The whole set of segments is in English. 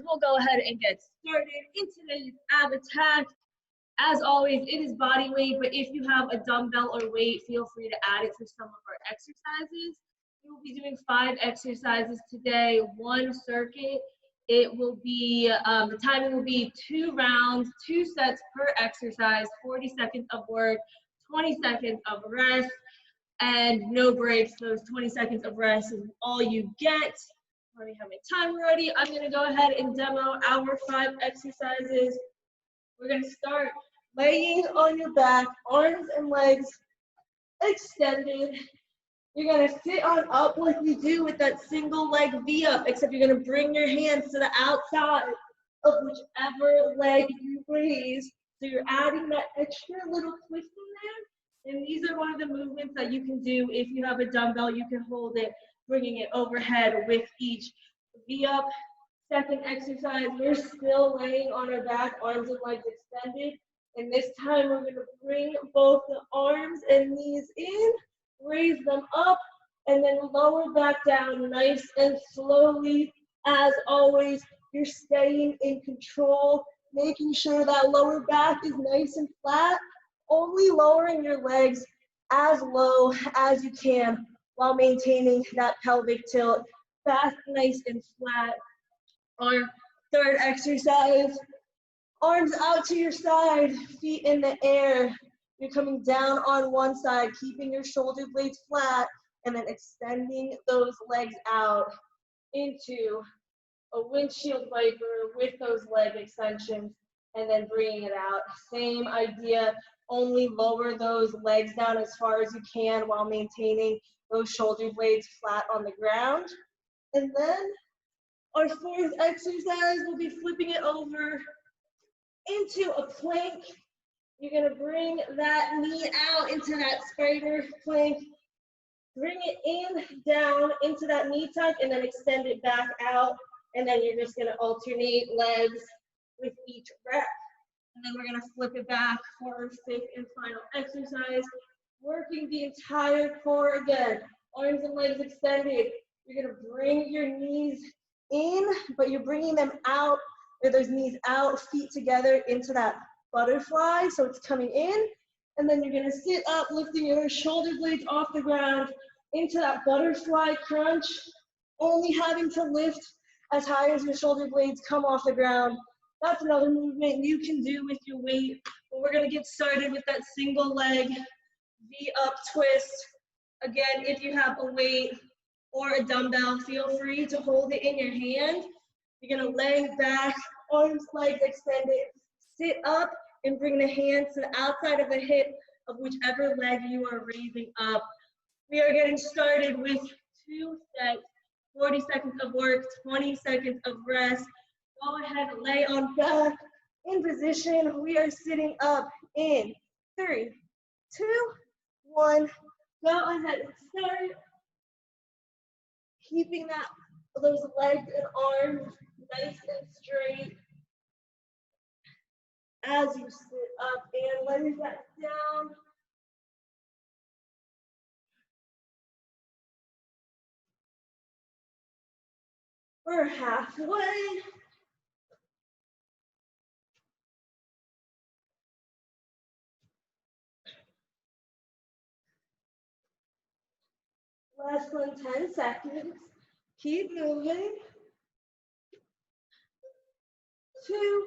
we'll go ahead and get started in today's ab attack. As always, it is body weight, but if you have a dumbbell or weight, feel free to add it to some of our exercises. We will be doing 5 exercises today, 1 circuit. It will be, the timing will be 2 rounds, 2 sets per exercise, 40 seconds of work, 20 seconds of rest, and no breaks. Those 20 seconds of rest is all you get. Let me have my timer ready. I'm gonna go ahead and demo our 5 exercises. We're gonna start laying on your back, arms and legs extended. You're gonna sit on up like you do with that single leg V up, except you're gonna bring your hands to the outside of whichever leg you raise. So you're adding that extra little twist in there. And these are one of the movements that you can do. If you have a dumbbell, you can hold it, bringing it overhead with each V up. Second exercise, we're still laying on our back, arms and legs extended. And this time we're gonna bring both the arms and knees in, raise them up, and then lower back down nice and slowly. As always, you're staying in control, making sure that lower back is nice and flat, only lowering your legs as low as you can while maintaining that pelvic tilt, back nice and flat. Our third exercise, arms out to your side, feet in the air. You're coming down on one side, keeping your shoulder blades flat, and then extending those legs out into a windshield wiper with those leg extensions, and then bringing it out. Same idea, only lower those legs down as far as you can while maintaining those shoulder blades flat on the ground. And then our fourth exercise, we'll be flipping it over into a plank. You're gonna bring that knee out into that spider plank. Bring it in, down into that knee tuck, and then extend it back out. And then you're just gonna alternate legs with each rep. And then we're gonna flip it back for our 5th and final exercise. Working the entire core again. Arms and legs extended. You're gonna bring your knees in, but you're bringing them out, or those knees out, feet together into that butterfly. So it's coming in, and then you're gonna sit up, lifting your shoulder blades off the ground into that butterfly crunch, only having to lift as high as your shoulder blades come off the ground. That's another movement you can do with your weight, but we're gonna get started with that single leg V up twist. Again, if you have a weight or a dumbbell, feel free to hold it in your hand. You're gonna lay back, arms, legs extended, sit up and bring the hands to the outside of the hip of whichever leg you are raising up. We are getting started with 2 sets, 40 seconds of work, 20 seconds of rest. Go ahead, lay on back in position. We are sitting up in 3, 2, 1. Go ahead and start. Keeping those legs and arms nice and straight as you sit up and letting that down. We're halfway. Less than 10 seconds. Keep moving. 2,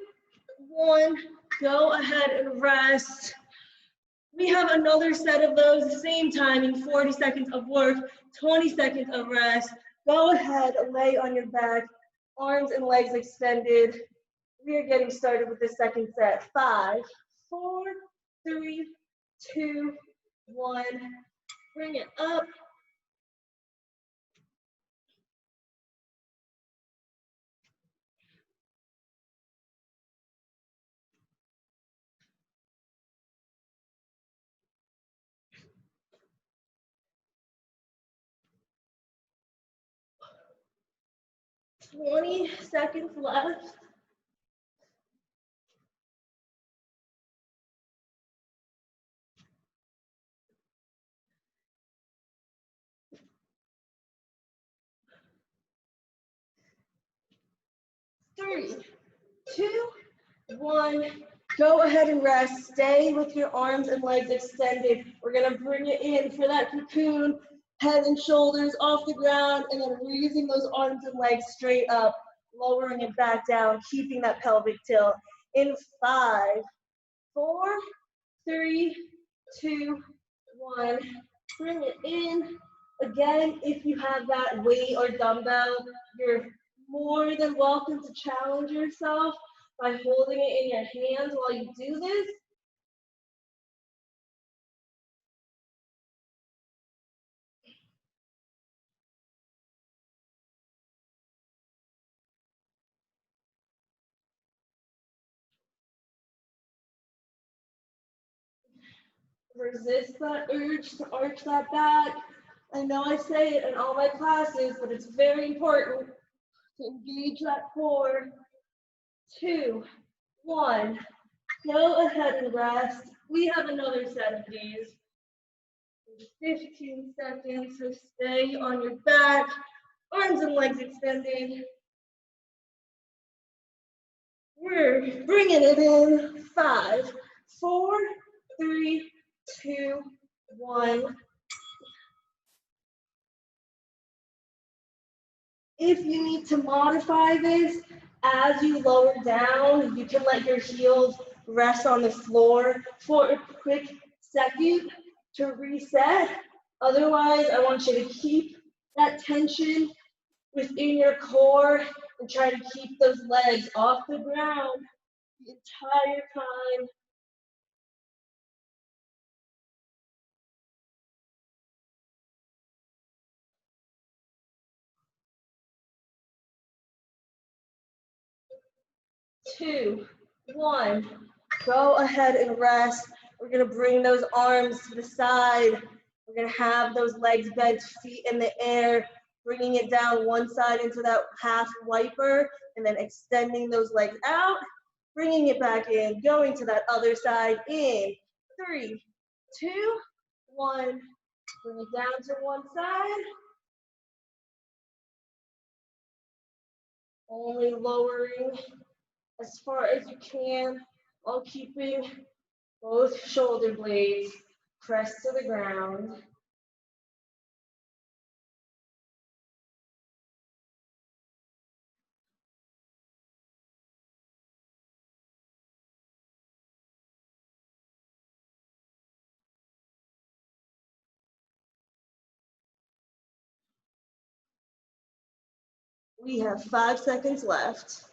1. Go ahead and rest. We have another set of those, same timing, 40 seconds of work, 20 seconds of rest. Go ahead, lay on your back, arms and legs extended. We are getting started with the second set. 5, 4, 3, 2, 1. Bring it up. $20 seconds left. 3, 2, 1. Go ahead and rest. Stay with your arms and legs extended. We're gonna bring it in for that cocoon, head and shoulders off the ground, and then raising those arms and legs straight up, lowering it back down, keeping that pelvic tilt. In 5, 4, 3, 2, 1. Bring it in. Again, if you have that weight or dumbbell, you're more than welcome to challenge yourself by holding it in your hands while you do this. Resist that urge to arch that back. I know I say it in all my classes, but it's very important to engage that core. 2, 1. Go ahead and rest. We have another set of these. 15 seconds, so stay on your back, arms and legs extended. We're bringing it in. 5, 4, 3, 2, 1. If you need to modify this, as you lower down, you can let your heels rest on the floor for a quick second to reset. Otherwise, I want you to keep that tension within your core and try to keep those legs off the ground the entire time. Two, one. Go ahead and rest. We're gonna bring those arms to the side. We're gonna have those legs bent, feet in the air, bringing it down one side into that half wiper, and then extending those legs out, bringing it back in, going to that other side in 3, 2, 1. Bring it down to one side. Only lowering as far as you can while keeping both shoulder blades pressed to the ground. We have 5 seconds left.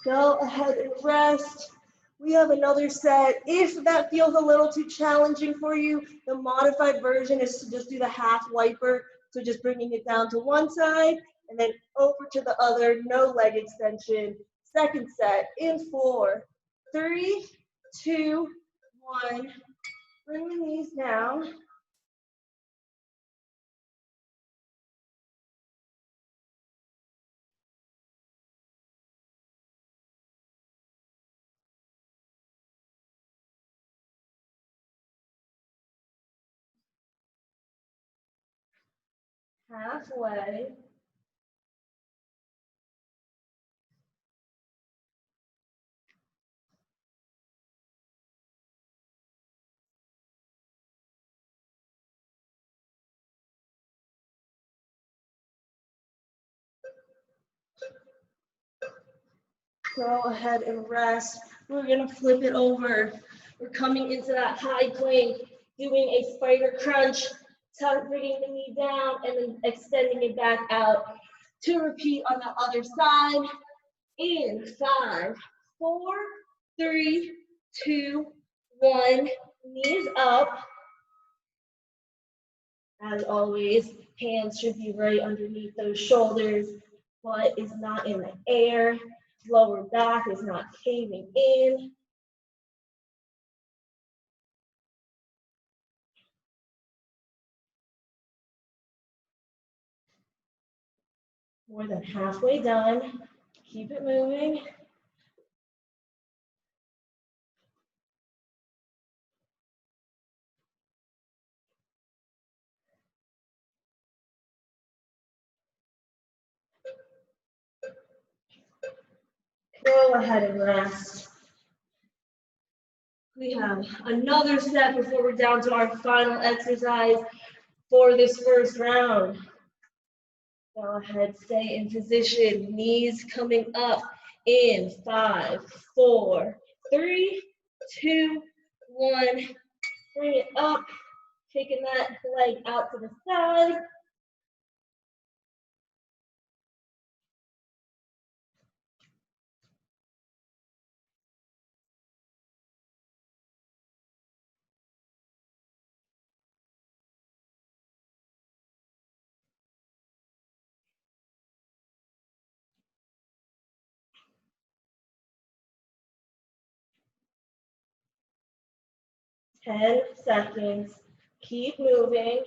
Go ahead and rest. We have another set. If that feels a little too challenging for you, the modified version is to just do the half wiper. So just bringing it down to one side and then over to the other, no leg extension. Second set in 4, 3, 2, 1. Bring the knees down. Halfway. Go ahead and rest. We're gonna flip it over. We're coming into that high plank, doing a spider crunch, bringing the knee down and then extending it back out. To repeat on the other side. In 5, 4, 3, 2, 1. Knees up. As always, hands should be right underneath those shoulders. Butt is not in the air. Lower back is not caving in. More than halfway done. Keep it moving. Go ahead and rest. We have another set before we're down to our final exercise for this first round. Go ahead, stay in position, knees coming up in 5, 4, 3, 2, 1. Bring it up, taking that leg out to the side. Ten seconds. Keep moving.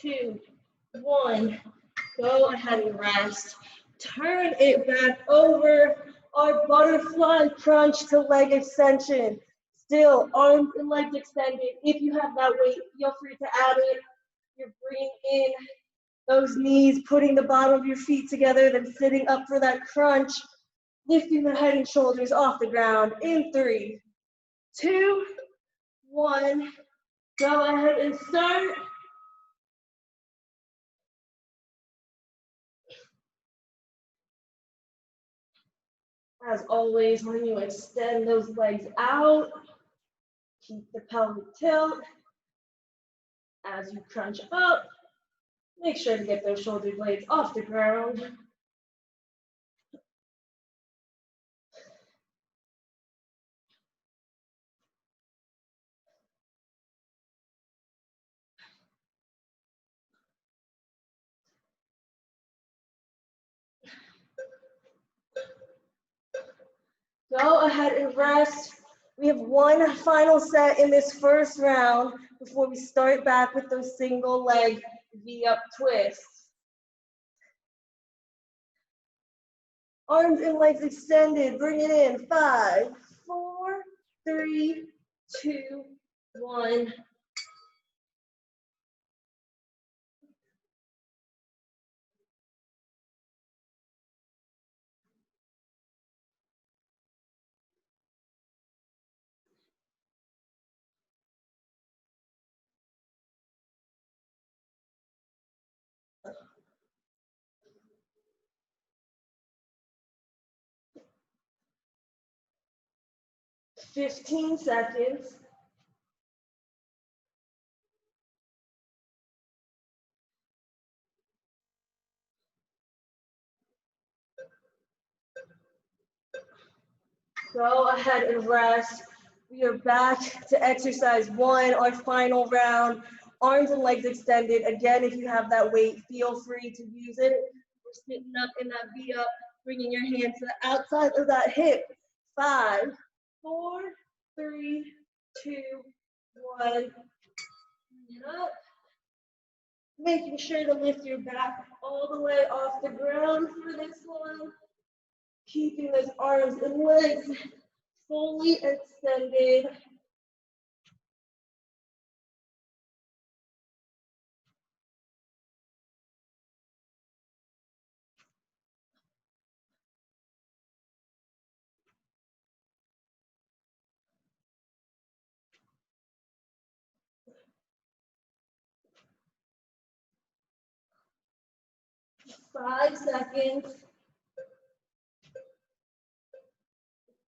2, 1. Go ahead and rest. Turn it back over. Our butterfly crunch to leg extension. Still, arms and legs extended. If you have that weight, feel free to add it. You're bringing in those knees, putting the bottom of your feet together, then sitting up for that crunch, lifting the head and shoulders off the ground in 3, 2, 1. Go ahead and start. As always, when you extend those legs out, keep the pelvic tilt. As you crunch up, make sure to get those shoulder blades off the ground. Go ahead and rest. We have one final set in this first round before we start back with those single leg V-up twists. Arms and legs extended, bring it in. 5, 4, 3, 2, 1. Fifteen seconds. Go ahead and rest. We are back to exercise 1, our final round. Arms and legs extended. Again, if you have that weight, feel free to use it. We're sitting up in that V-up, bringing your hands to the outside of that hip. 5, 4, 3, 2, 1. Bring it up. Making sure to lift your back all the way off the ground for this one. Keeping those arms and legs fully extended. Five seconds.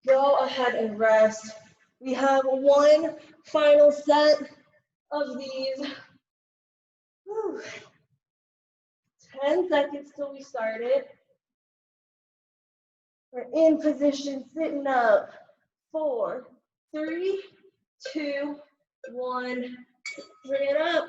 Go ahead and rest. We have one final set of these. Whew. 10 seconds till we start it. We're in position, sitting up. 4, 3, 2, 1. Bring it up.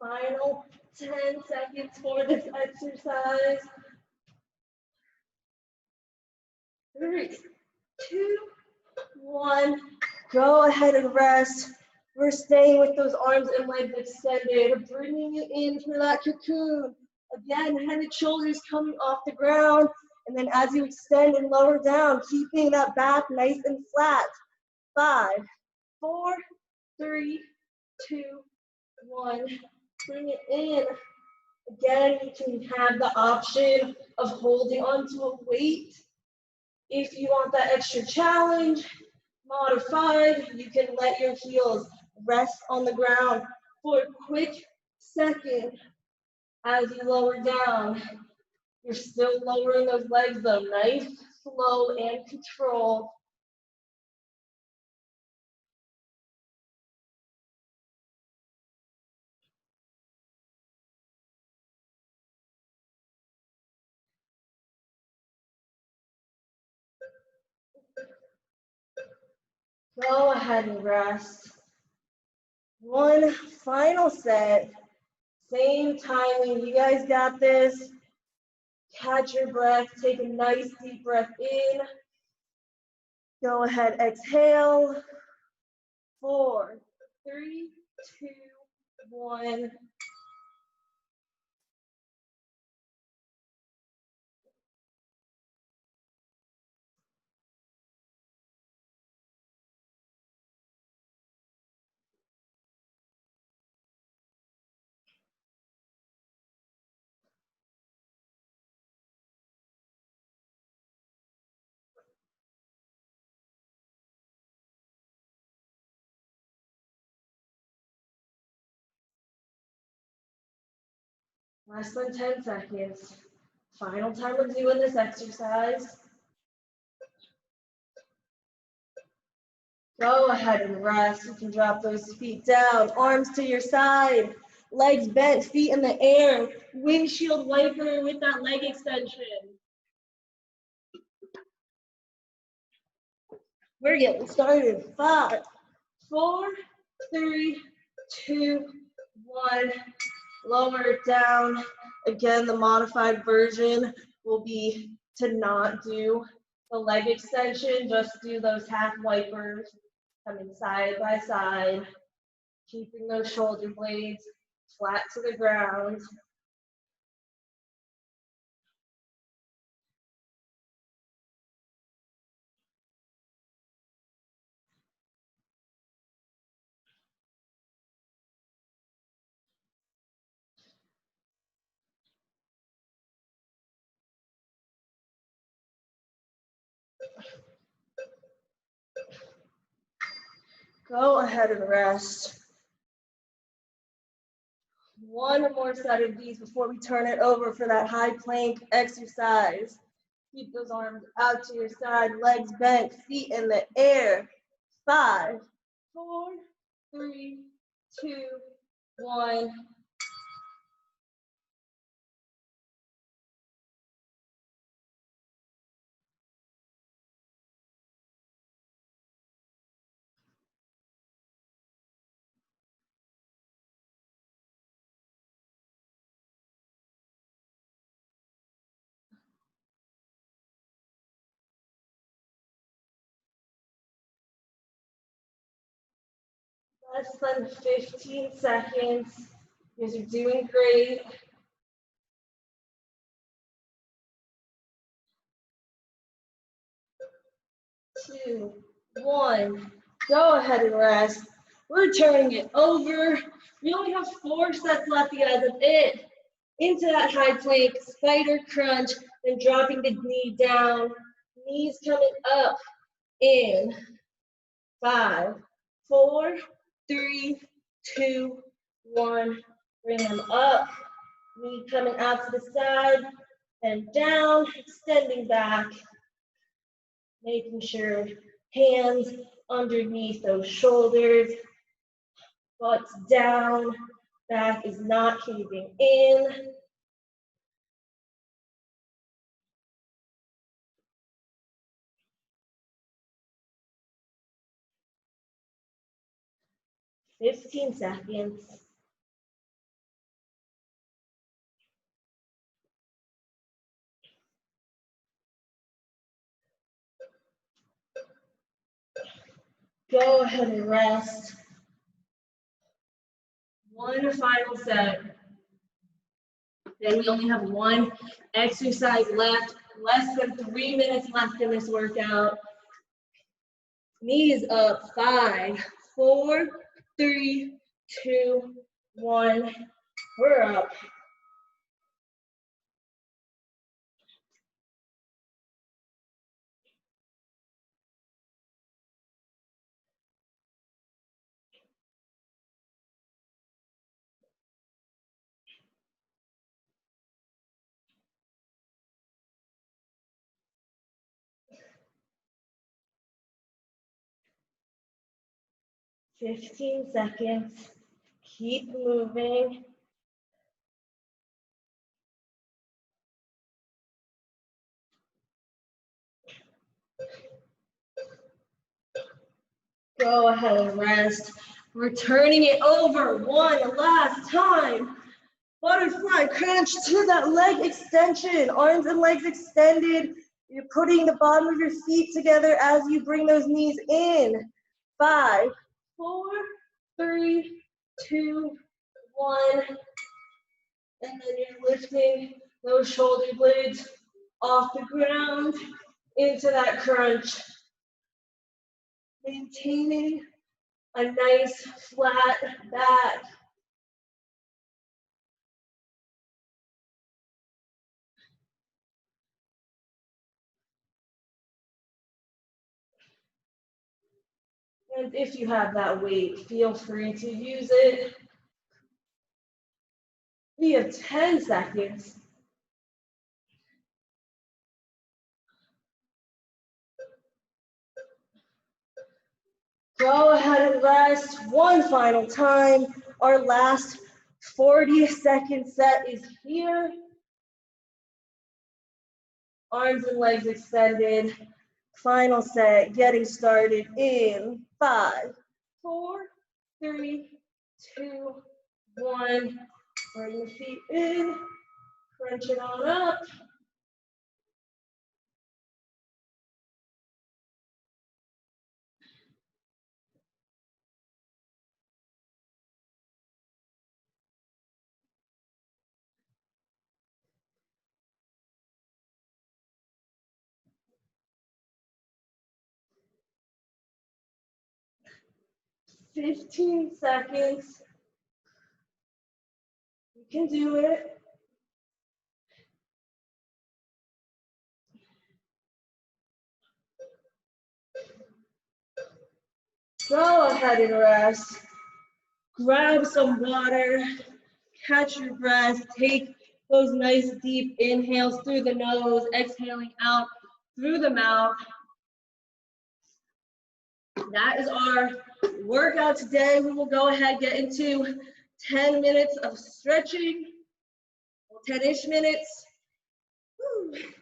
Final 10 seconds for this exercise. 3, 2, 1. Go ahead and rest. We're staying with those arms and legs extended, bringing you in for that cocoon. Again, head and shoulders coming off the ground. And then as you extend and lower down, keeping that back nice and flat. 5, 4, 3, 2, 1. Bring it in. Again, you can have the option of holding onto a weight. If you want that extra challenge, modified, you can let your heels rest on the ground for a quick second as you lower down. You're still lowering those legs though, nice, slow, and controlled. Go ahead and rest. One final set, same timing, you guys got this. Catch your breath, take a nice deep breath in. Go ahead, exhale. 4, 3, 2, 1. Less than 10 seconds. Final time we're doing this exercise. Go ahead and rest. You can drop those feet down, arms to your side, legs bent, feet in the air. Windshield wiper with that leg extension. We're getting started. 5, 4, 3, 2, 1. Lower it down. Again, the modified version will be to not do the leg extension, just do those half wipers, coming side by side, keeping those shoulder blades flat to the ground. Go ahead and rest. One more set of these before we turn it over for that high plank exercise. Keep those arms out to your side, legs bent, feet in the air. 5, 4, 3, 2, 1. Less than 15 seconds. You guys are doing great. 2, 1. Go ahead and rest. We're turning it over. We only have 4 sets left, you guys. That's it. Into that high plank, spider crunch, then dropping the knee down. Knees coming up in 5, 4, 3, 2, 1. Bring them up. Knee coming out to the side and down, extending back. Making sure hands underneath those shoulders, butts down, back is not caving in. Fifteen seconds. Go ahead and rest. One final set. Then we only have one exercise left. Less than 3 minutes left in this workout. Knees up. 5, 4, 3, 2, 1. We're up. "15 seconds. Keep moving. Go ahead and rest. We're turning it over one last time. Butterfly crunch to that leg extension. Arms and legs extended. You're putting the bottom of your feet together as you bring those knees in. 5, 4, 3, 2, 1. And then you're lifting those shoulder blades off the ground into that crunch. Maintaining a nice flat back. And if you have that weight, feel free to use it. We have 10 seconds. Go ahead and rest one final time. Our last 40-second set is here. Arms and legs extended. Final set, getting started in 5, 4, 3, 2, 1. Bring the feet in, crunch it on up. "15 seconds. You can do it. Go ahead and rest. Grab some water. Catch your breath. Take those nice deep inhales through the nose, exhaling out through the mouth. That is our workout today. We will go ahead and get into 10 minutes of stretching, 10-ish minutes.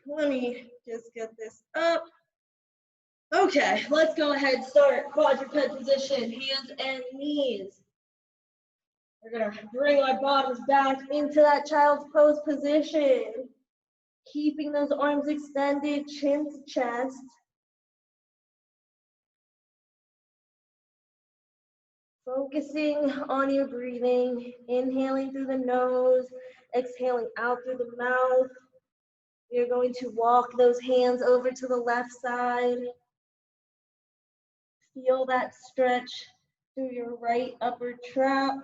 Let me just get this up. Okay, let's go ahead and start quadruped position, hands and knees. We're gonna bring our bottoms back into that child's pose position. Keeping those arms extended, chin to chest. Focusing on your breathing, inhaling through the nose, exhaling out through the mouth. You're going to walk those hands over to the left side. Feel that stretch through your right upper trap.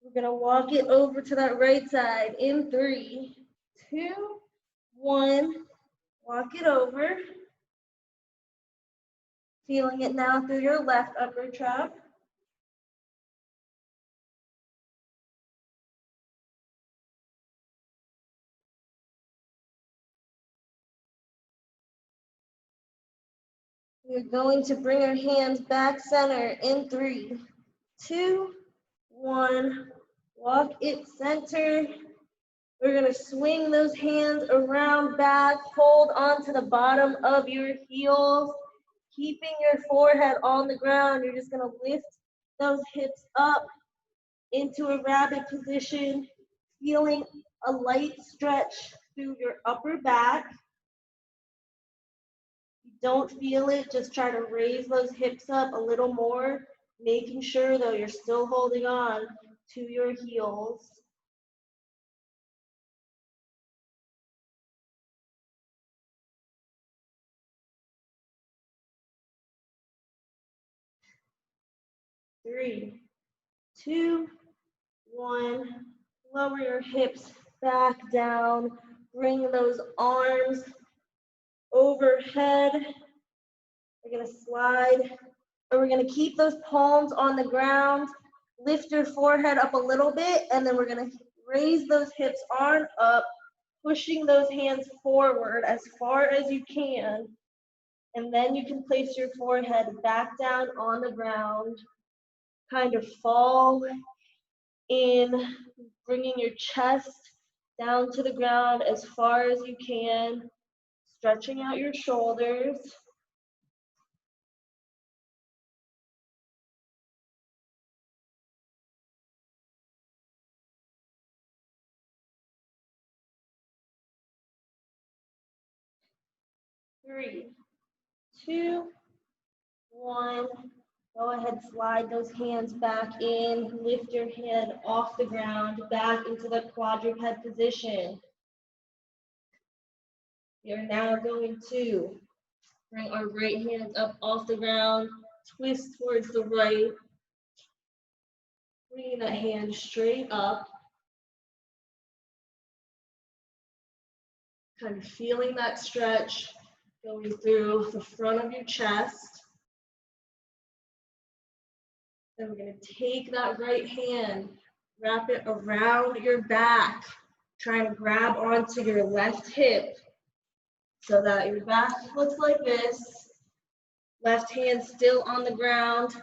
We're gonna walk it over to that right side in 3, 2, 1. Walk it over. Feeling it now through your left upper trap. We're going to bring our hands back center in 3, 2, 1. Walk it center. We're gonna swing those hands around back, hold onto the bottom of your heels, keeping your forehead on the ground. You're just gonna lift those hips up, into a rabbit position, feeling a light stretch through your upper back. If you don't feel it, just try to raise those hips up a little more, making sure though you're still holding on to your heels. Three, two, one. Lower your hips back down. Bring those arms overhead. We're going to slide, and we're going to keep those palms on the ground. Lift your forehead up a little bit, and then we're going to raise those hips on up, pushing those hands forward as far as you can. And then you can place your forehead back down on the ground. Kind of fall in, bringing your chest down to the ground as far as you can, stretching out your shoulders. Three, two, one. Go ahead, slide those hands back in, lift your head off the ground, back into the quadruped position. You're now going to bring our right hands up off the ground, twist towards the right, bringing that hand straight up, kind of feeling that stretch going through the front of your chest. Then we're going to take that right hand, wrap it around your back, try and grab onto your left hip so that your back looks like this. Left hand still on the ground,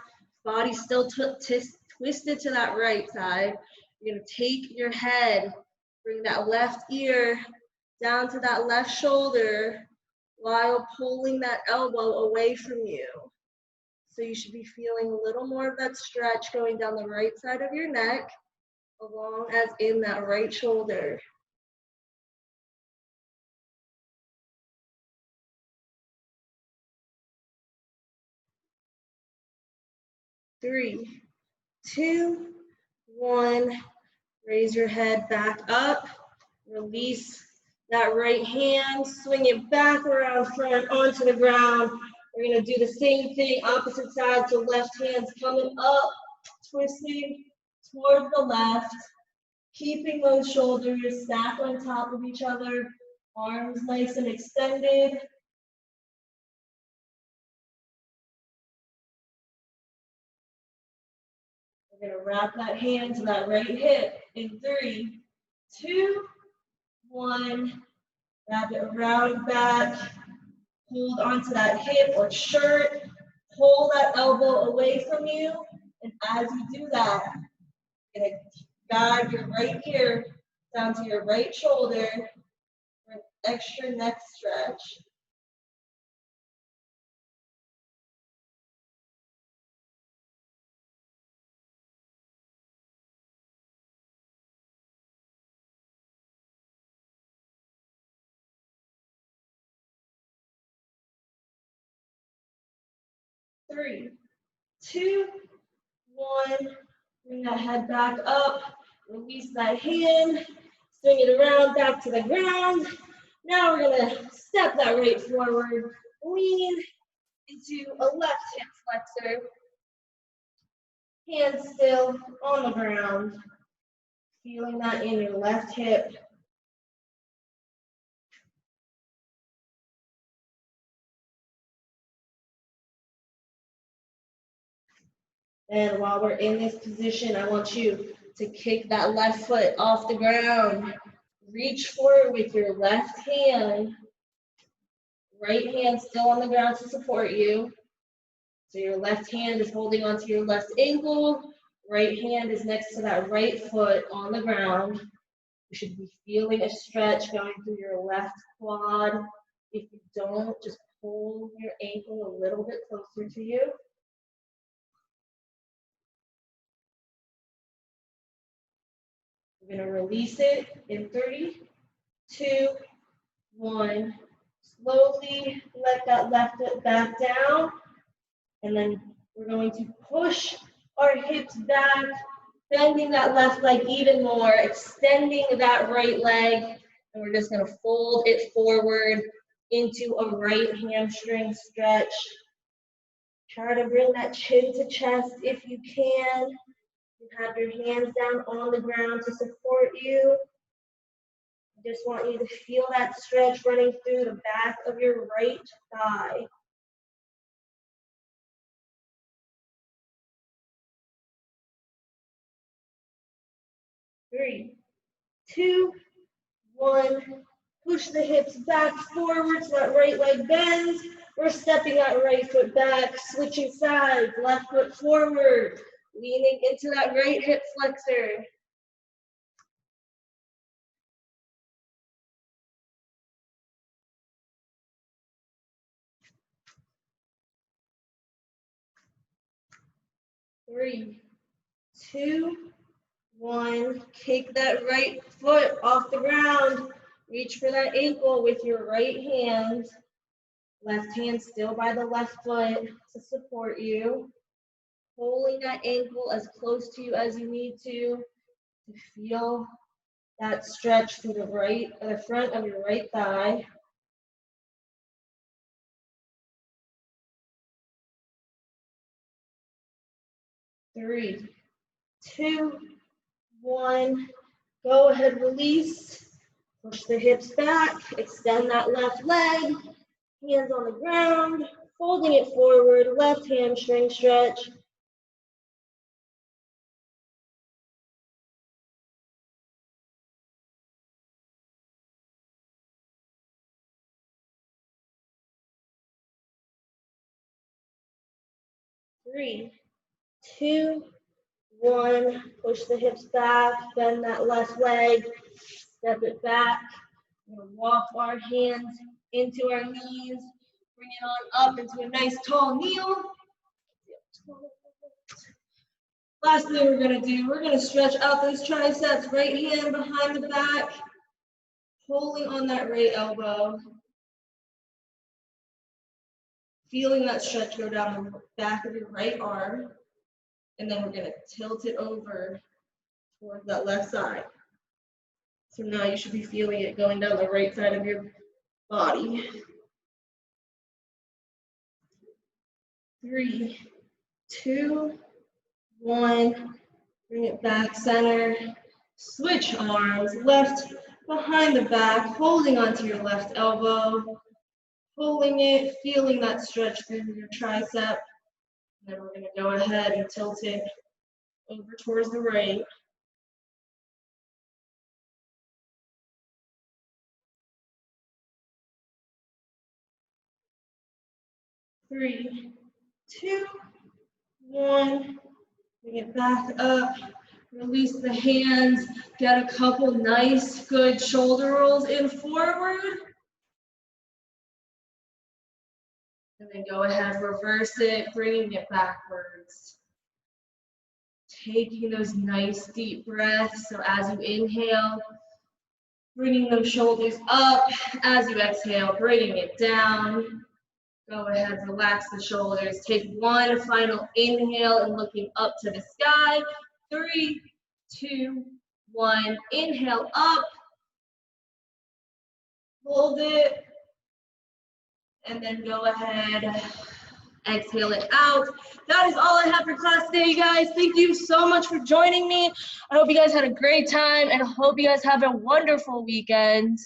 body still twisted to that right side. You're going to take your head, bring that left ear down to that left shoulder while pulling that elbow away from you. So you should be feeling a little more of that stretch going down the right side of your neck, along as in that right shoulder. Three, two, one. Raise your head back up. Release that right hand. Swing it back around front onto the ground. We're going to do the same thing, opposite side. So left hand's coming up, twisting towards the left. Keeping those shoulders stacked on top of each other. Arms nice and extended. We're going to wrap that hand to that right hip in 3, 2, 1. Wrap it around back. Hold onto that hip or shirt. Pull that elbow away from you. And as you do that, you're going to guide your right ear down to your right shoulder for an extra neck stretch. Three, two, one. Bring that head back up. Release that hand. Swing it around back to the ground. Now we're going to step that right forward. Lean into a left hip flexor. Hands still on the ground. Feeling that in your left hip. And while we're in this position, I want you to kick that left foot off the ground. Reach forward with your left hand. Right hand still on the ground to support you. So your left hand is holding onto your left ankle. Right hand is next to that right foot on the ground. You should be feeling a stretch going through your left quad. If you don't, just pull your ankle a little bit closer to you. We're gonna release it in 3, 2, 1. Slowly let that left foot back down, and then we're going to push our hips back, bending that left leg even more, extending that right leg, and we're just gonna fold it forward into a right hamstring stretch. Try to bring that chin to chest if you can. You have your hands down on the ground to support you. I just want you to feel that stretch running through the back of your right thigh. 3, 2, 1. Push the hips back forward so that right leg bends. We're stepping that right foot back, switching sides, left foot forward, leaning into that right hip flexor. Three, 2, 1. Kick that right foot off the ground. Reach for that ankle with your right hand. Left hand still by the left foot to support you. Pulling that ankle as close to you as you need to feel that stretch through the front of your right thigh. 3, 2, 1. Go ahead, release. Push the hips back, extend that left leg, hands on the ground, folding it forward, left hamstring stretch. Three, 2, 1. Push the hips back, bend that left leg, step it back. We're gonna walk our hands into our knees, bring it on up into a nice tall kneel. Last thing we're gonna do, we're gonna stretch out those triceps, right hand behind the back, pulling on that right elbow. Feeling that stretch go down the back of your right arm. And then we're gonna tilt it over towards that left side. So now you should be feeling it going down the right side of your body. 3, 2, 1. Bring it back center. Switch arms, left behind the back, holding onto your left elbow, pulling it, feeling that stretch through your tricep. And then we're gonna go ahead and tilt it over towards the right. 3, 2, 1. Bring it back up. Release the hands. Get a couple nice, good shoulder rolls in forward. And then go ahead, reverse it, bringing it backwards. Taking those nice deep breaths. So as you inhale, bringing those shoulders up. As you exhale, bringing it down. Go ahead, relax the shoulders. Take one final inhale and looking up to the sky. 3, 2, 1. Inhale up. Hold it. And then go ahead, exhale it out. That is all I have for class today, you guys. Thank you so much for joining me. I hope you guys had a great time and I hope you guys have a wonderful weekend.